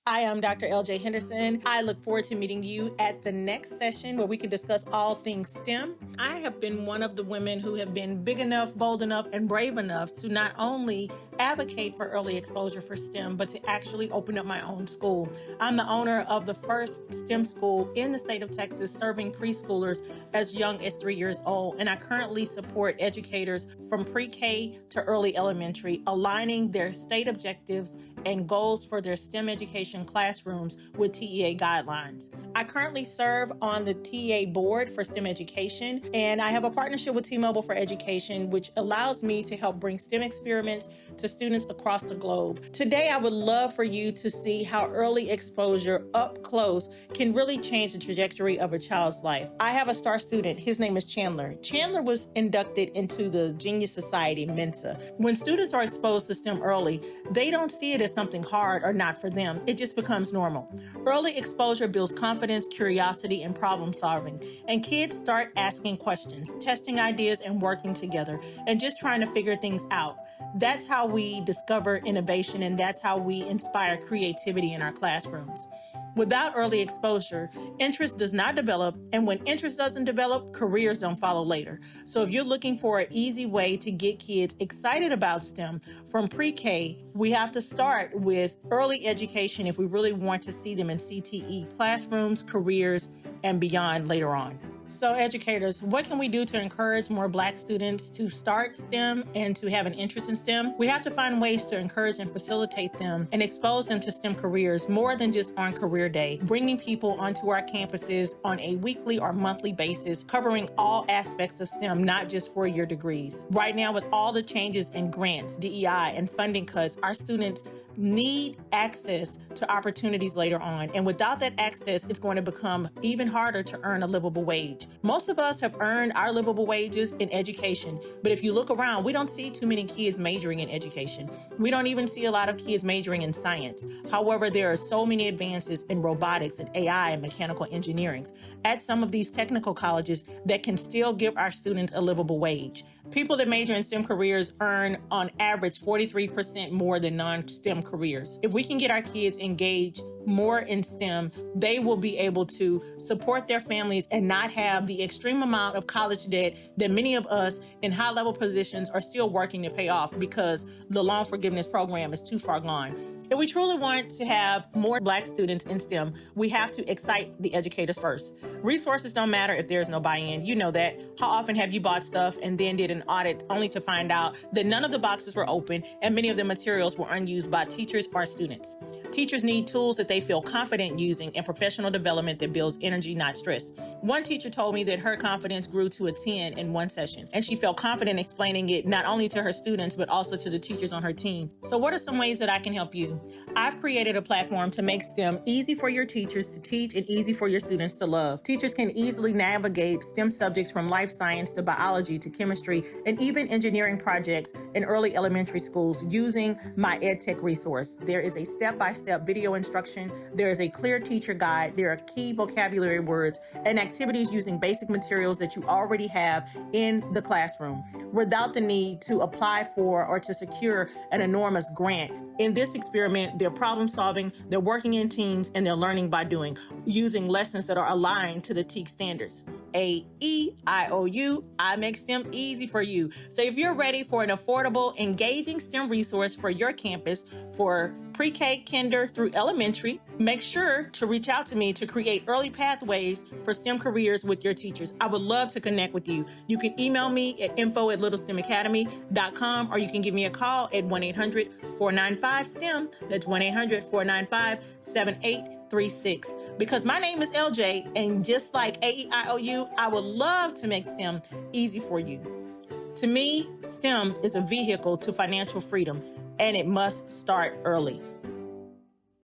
I am Dr. LJ Henderson. I look forward to meeting you at the next session where we can discuss all things STEM. I have been one of the women who have been big enough, bold enough, and brave enough to not only advocate for early exposure for STEM, but to actually open up my own school. I'm the owner of the first STEM school in the state of Texas, serving preschoolers as young as 3 years old. And I currently support educators from pre-K to early elementary, aligning their state objectives and goals for their STEM education classrooms with TEA guidelines. I currently serve on the TEA board for STEM education, and I have a partnership with T-Mobile for Education, which allows me to help bring STEM experiments to students across the globe. Today, I would love for you to see how early exposure up close can really change the trajectory of a child's life. I have a star student. His name is Chandler. Chandler was inducted into the Genius Society, Mensa. When students are exposed to STEM early, they don't see it as something hard or not for them. It just becomes normal. Early exposure builds confidence, curiosity, and problem solving. And kids start asking questions, testing ideas, and working together, and just trying to figure things out. That's how we discover innovation, and that's how we inspire creativity in our classrooms. Without early exposure, interest does not develop, and when interest doesn't develop, careers don't follow later. So if you're looking for an easy way to get kids excited about STEM from pre-K, we have to start with early education if we really want to see them in CTE classrooms, careers, and beyond later on. So educators, what can we do to encourage more Black students to start STEM and to have an interest in STEM? We have to find ways to encourage and facilitate them and expose them to STEM careers more than just on career day, bringing people onto our campuses on a weekly or monthly basis, covering all aspects of STEM, not just four-year degrees. Right now, with all the changes in grants, DEI, and funding cuts, our students need access to opportunities later on. And without that access, it's going to become even harder to earn a livable wage. Most of us have earned our livable wages in education, but if you look around, we don't see too many kids majoring in education. We don't even see a lot of kids majoring in science. However, there are so many advances in robotics and AI and mechanical engineering at some of these technical colleges that can still give our students a livable wage. People that major in STEM careers earn on average 43% more than non-STEM careers. If we can get our kids engaged more in STEM, they will be able to support their families and not have the extreme amount of college debt that many of us in high-level positions are still working to pay off because the loan forgiveness program is too far gone. If we truly want to have more Black students in STEM, we have to excite the educators first. Resources don't matter if there's no buy-in. You know that. How often have you bought stuff and then did an audit only to find out that none of the boxes were open and many of the materials were unused by teachers or students? Teachers need tools that they feel confident using and professional development that builds energy, not stress. One teacher told me that her confidence grew to a 10 in one session, and she felt confident explaining it not only to her students, but also to the teachers on her team. So what are some ways that I can help you? I've created a platform to make STEM easy for your teachers to teach and easy for your students to love. Teachers can easily navigate STEM subjects from life science to biology to chemistry and even engineering projects in early elementary schools using my EdTech resource. There is a step-by-step video instruction. There is a clear teacher guide. There are key vocabulary words and activities using basic materials that you already have in the classroom without the need to apply for or to secure an enormous grant. In this experiment, they're problem solving, they're working in teams, and they're learning by doing, using lessons that are aligned to the TEAC standards. A-E-I-O-U, I make STEM easy for you. So if you're ready for an affordable, engaging STEM resource for your campus for pre-K, kinder through elementary, make sure to reach out to me to create early pathways for STEM careers with your teachers. I would love to connect with you. You can email me at info@littlestemacademy.com, or you can give me a call at 1-800-495-STEM. That's 1-800-495-7836. Because my name is LJ, and just like AEIOU, I would love to make STEM easy for you. To me, STEM is a vehicle to financial freedom, and it must start early.